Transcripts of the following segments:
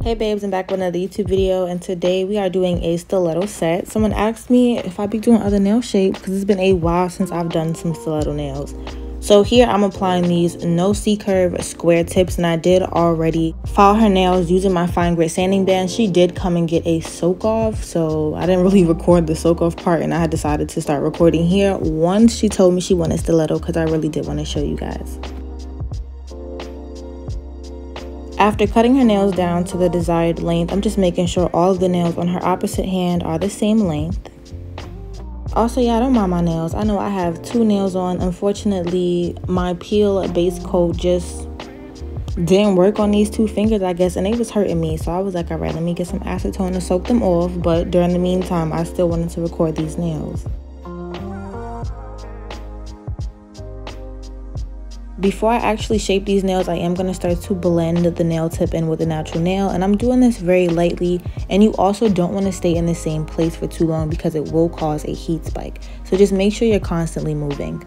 Hey babes, I'm back with another YouTube video, and today we are doing a stiletto set. Someone asked me if I'd be doing other nail shapes because it's been a while since I've done some stiletto nails. So here I'm applying these no C-curve square tips, and I did already file her nails using my fine grit sanding band. She did come and get a soak off, so I didn't really record the soak off part, and I had decided to start recording here once she told me she wanted stiletto because I really did want to show you guys. After cutting her nails down to the desired length, I'm just making sure all of the nails on her opposite hand are the same length. Also, yeah, I don't mind my nails. I know I have 2 nails on. Unfortunately, my peel base coat just didn't work on these 2 fingers, I guess, and it was hurting me. So I was like, all right, let me get some acetone to soak them off. But during the meantime, I still wanted to record these nails. Before I actually shape these nails, I am going to start to blend the nail tip in with a natural nail, and I'm doing this very lightly. And you also don't want to stay in the same place for too long because it will cause a heat spike. So just make sure you're constantly moving.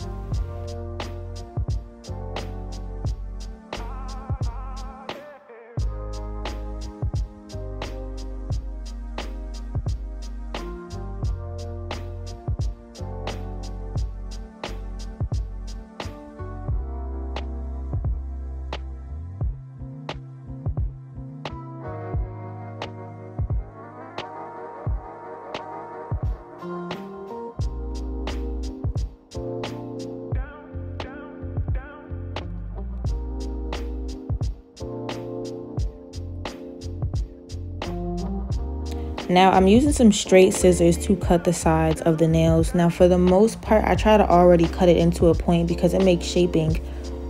Now I'm using some straight scissors to cut the sides of the nails. Now for the most part, I try to already cut it into a point because it makes shaping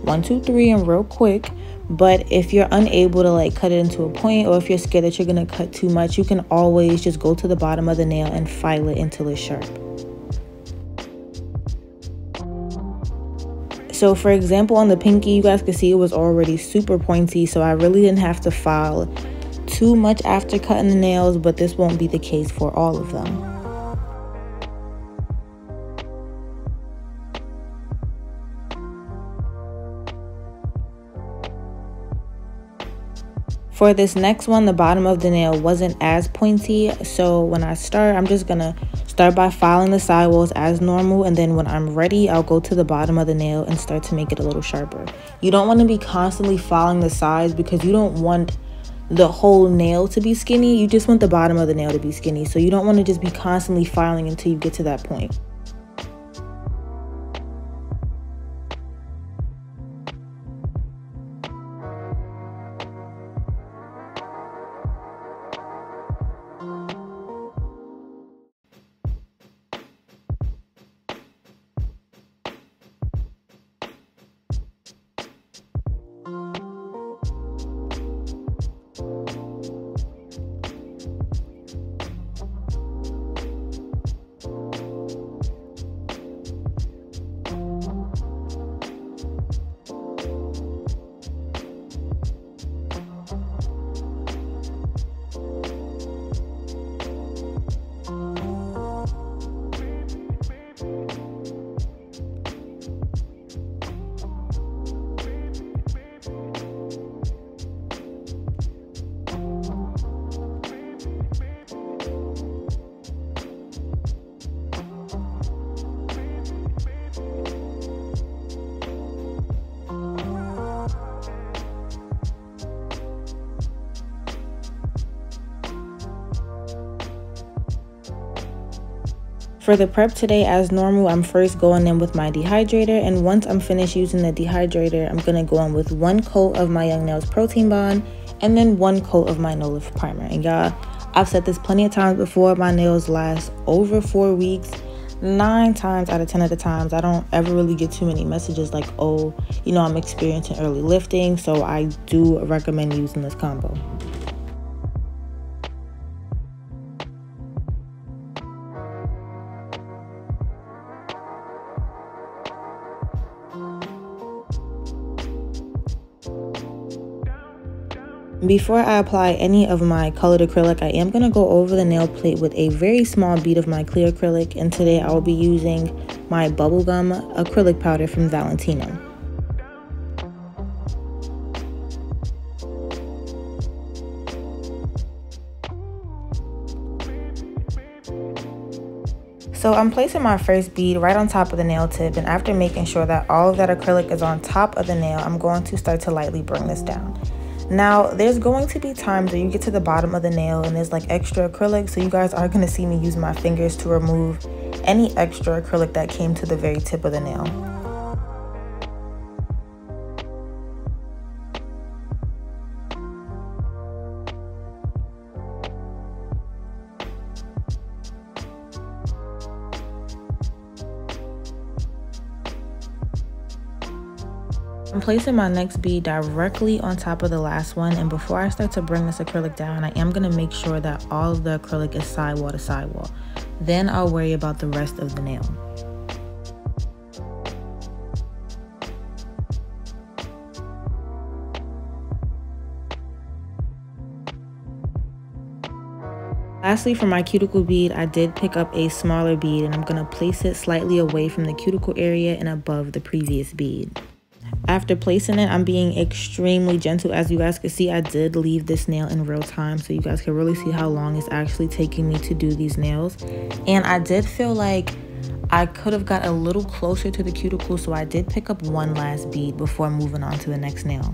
1, 2, 3 and real quick. But if you're unable to cut it into a point, or if you're scared that you're gonna cut too much, you can always just go to the bottom of the nail and file it until it's sharp. So for example, on the pinky, you guys could see it was already super pointy, so I really didn't have to file too much after cutting the nails, but this won't be the case for all of them. For this next one, the bottom of the nail wasn't as pointy, so when I start, I'm just gonna start by filing the sidewalls as normal, and then when I'm ready, I'll go to the bottom of the nail and start to make it a little sharper. You don't want to be constantly filing the sides because you don't want the whole nail to be skinny. You just want the bottom of the nail to be skinny, so you don't want to just be constantly filing until you get to that point. For the prep today, as normal, I'm first going in with my dehydrator, and once I'm finished using the dehydrator, I'm going to go in with 1 coat of my Young Nails Protein Bond and then 1 coat of my No Lift Primer. And y'all, I've said this plenty of times before, my nails last over 4 weeks. 9 times out of 10 of the times, I don't ever really get too many messages like, oh, you know, I'm experiencing early lifting, so I do recommend using this combo. Before I apply any of my colored acrylic, I am going to go over the nail plate with a very small bead of my clear acrylic, and today I will be using my bubblegum acrylic powder from Valentino. So I'm placing my first bead right on top of the nail tip, and after making sure that all of that acrylic is on top of the nail, I'm going to start to lightly bring this down. Now, there's going to be times where you get to the bottom of the nail and there's like extra acrylic, so you guys are going to see me use my fingers to remove any extra acrylic that came to the very tip of the nail. I'm placing my next bead directly on top of the last one, and before I start to bring this acrylic down, I am going to make sure that all of the acrylic is sidewall to sidewall. Then I'll worry about the rest of the nail. Lastly, for my cuticle bead, I did pick up a smaller bead, and I'm going to place it slightly away from the cuticle area and above the previous bead. After placing it, I'm being extremely gentle. As you guys can see, I did leave this nail in real time, so you guys can really see how long it's actually taking me to do these nails. And I did feel like I could have got a little closer to the cuticle, so I did pick up one last bead before moving on to the next nail.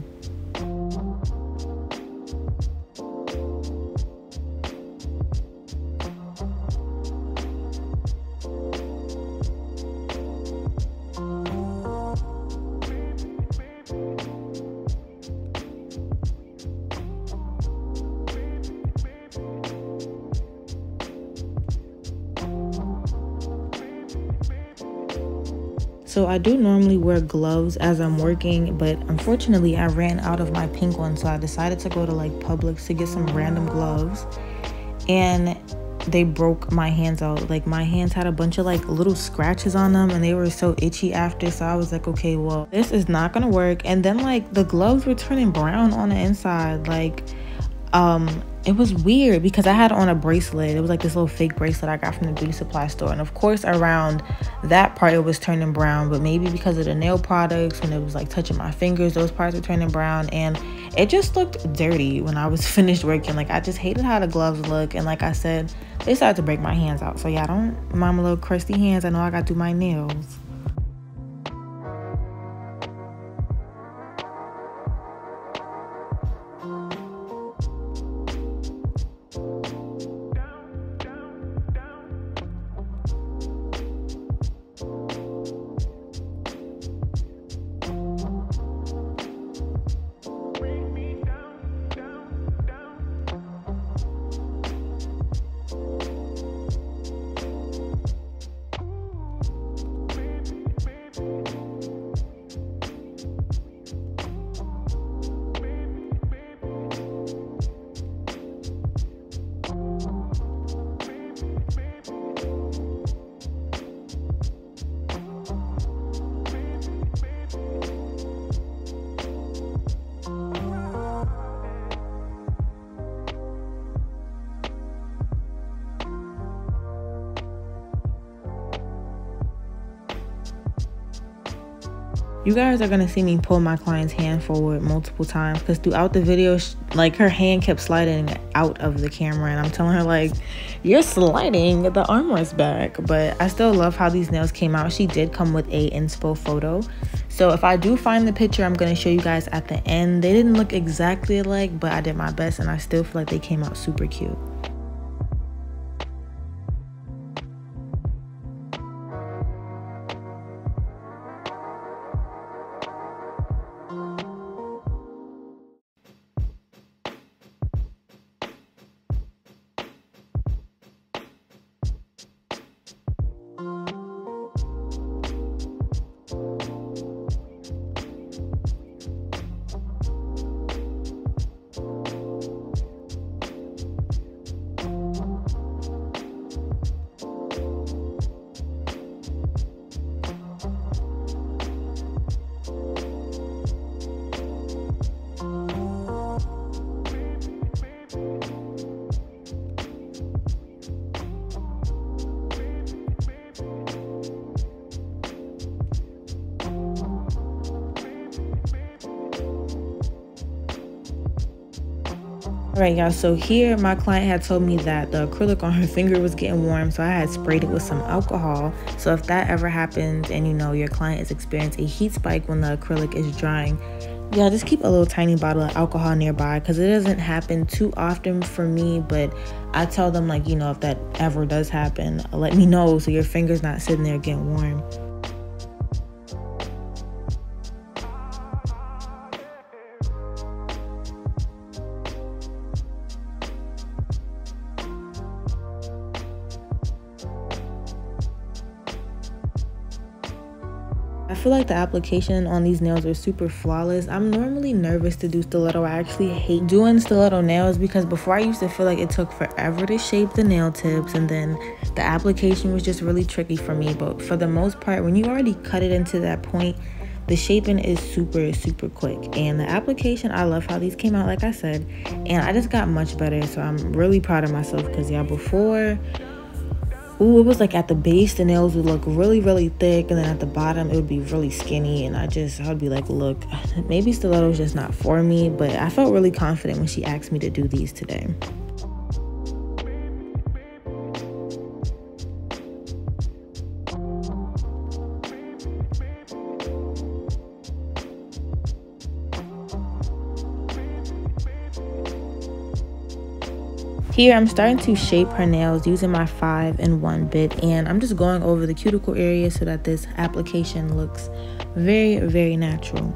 So I do normally wear gloves as I'm working, but unfortunately I ran out of my pink one, so I decided to go to like Publix to get some random gloves, and they broke my hands out. Like my hands had a bunch of like little scratches on them, and they were so itchy after, so I was like, okay, well, this is not gonna work. And then like the gloves were turning brown on the inside. Like it was weird because I had on a bracelet. It was like this little fake bracelet I got from the beauty supply store, and of course around that part it was turning brown, but maybe because of the nail products, when it was like touching my fingers, those parts were turning brown, and it just looked dirty when I was finished working. Like I just hated how the gloves look, and like I said, they started to break my hands out. So yeah, don't mind my little crusty hands. I know I gotta do my nails. You guys are gonna see me pull my client's hand forward multiple times because throughout the video, like her hand kept sliding out of the camera, and I'm telling her like, you're sliding the armrest back. But I still love how these nails came out. She did come with a inspo photo, so if I do find the picture, I'm gonna show you guys at the end. They didn't look exactly alike, but I did my best, and I still feel like they came out super cute. Alright, y'all, so here my client had told me that the acrylic on her finger was getting warm, so I had sprayed it with some alcohol. So if that ever happens and you know your client is experiencing a heat spike when the acrylic is drying, yeah, just keep a little tiny bottle of alcohol nearby, because it doesn't happen too often for me, but I tell them, like, you know, if that ever does happen, let me know so your finger's not sitting there getting warm. I feel like the application on these nails are super flawless. I'm normally nervous to do stiletto. I actually hate doing stiletto nails because before I used to feel like it took forever to shape the nail tips, and then the application was just really tricky for me. But for the most part, when you already cut it into that point, the shaping is super quick. And the application, I love how these came out, like I said, and I just got much better. So I'm really proud of myself because, yeah, before, it was like at the base the nails would look really thick, and then at the bottom it would be really skinny, and I would be like, look, maybe stiletto's just not for me. But I felt really confident when she asked me to do these today. Here I'm starting to shape her nails using my 5-in-1 bit, and I'm just going over the cuticle area so that this application looks very natural.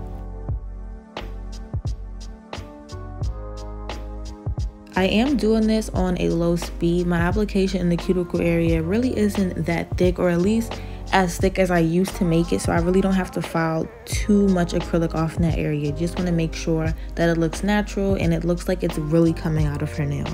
I am doing this on a low speed. My application in the cuticle area really isn't that thick, or at least as thick as I used to make it, so I really don't have to file too much acrylic off in that area. Just want to make sure that it looks natural and it looks like it's really coming out of her nail.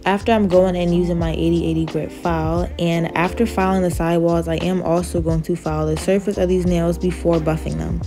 After I'm going in using my 80/80 grit file, and after filing the sidewalls, I am also going to file the surface of these nails before buffing them.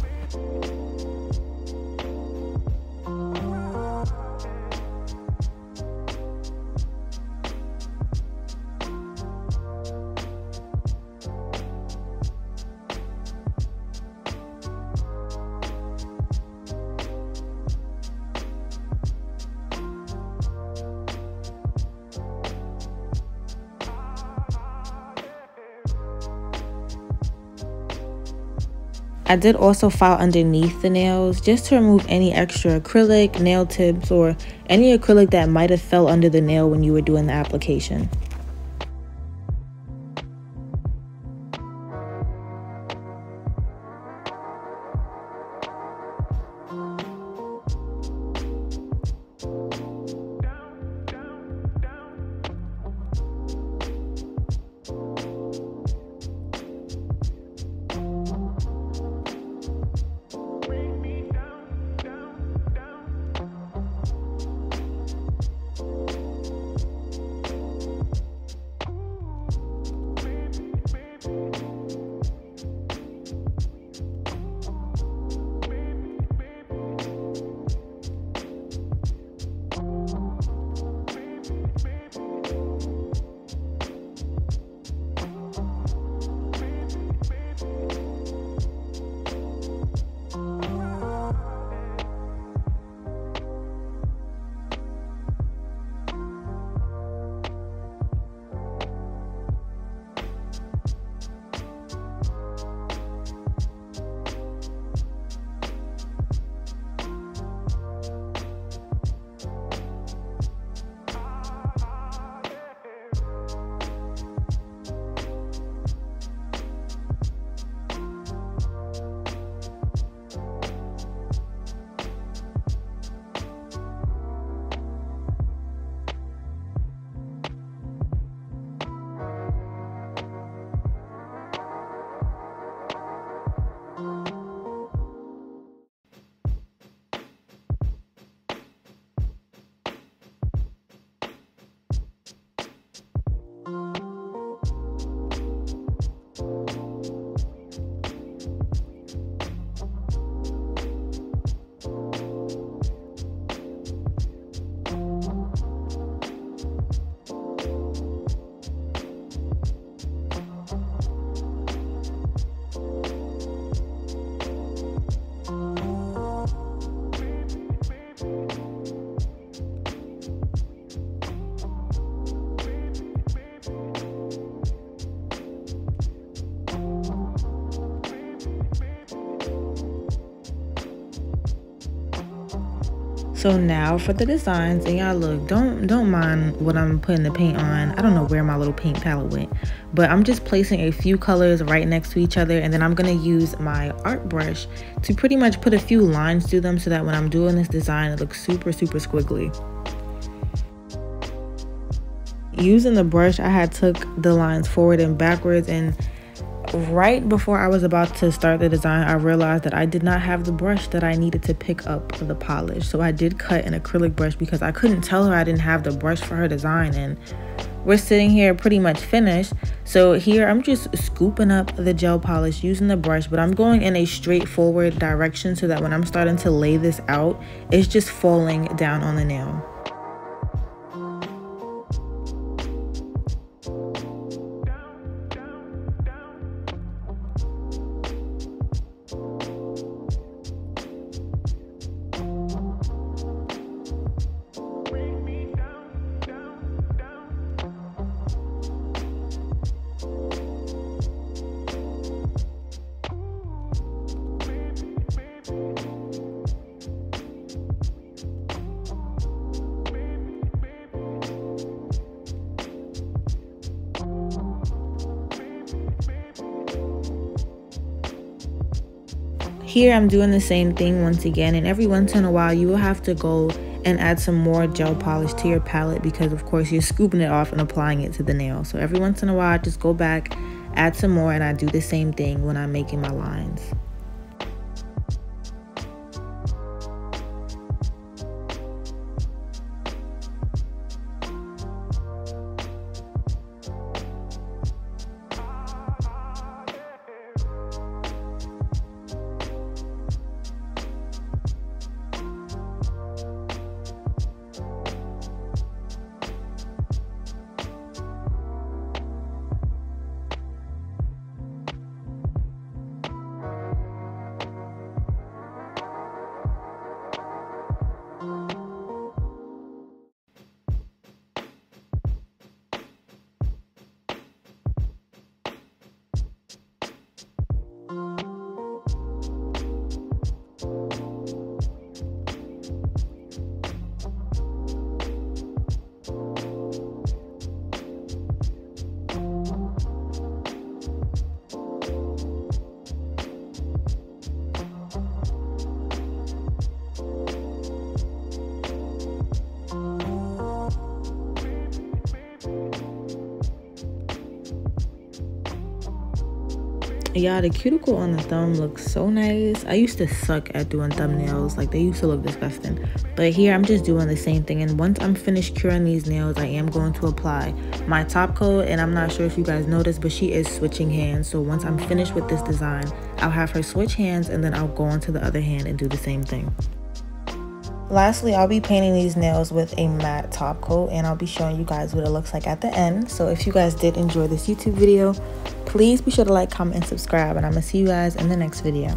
I did also file underneath the nails just to remove any extra acrylic, nail tips, or any acrylic that might have fell under the nail when you were doing the application. So now for the designs, and y'all look, don't mind what I'm putting the paint on. I don't know where my little paint palette went, but I'm just placing a few colors right next to each other, and then I'm gonna use my art brush to pretty much put a few lines through them so that when I'm doing this design, it looks super squiggly. Using the brush, I had took the lines forward and backwards, and right before I was about to start the design, I realized that I did not have the brush that I needed to pick up the polish. So I did cut an acrylic brush because I couldn't tell her I didn't have the brush for her design, and we're sitting here pretty much finished. So here I'm just scooping up the gel polish using the brush, but I'm going in a straightforward direction so that when I'm starting to lay this out, it's just falling down on the nail. Here I'm doing the same thing once again, and every once in a while you will have to go and add some more gel polish to your palette because of course you're scooping it off and applying it to the nail. So every once in a while I just go back, add some more, and I do the same thing when I'm making my lines. Y'all, the cuticle on the thumb looks so nice. I used to suck at doing thumbnails. Like, they used to look disgusting. But here I'm just doing the same thing, and once I'm finished curing these nails, I am going to apply my top coat. And I'm not sure if you guys noticed, but she is switching hands. So once I'm finished with this design, I'll have her switch hands, and then I'll go on to the other hand and do the same thing. Lastly, I'll be painting these nails with a matte top coat, and I'll be showing you guys what it looks like at the end. So if you guys did enjoy this YouTube video, please be sure to like, comment, and subscribe, and I'm gonna see you guys in the next video.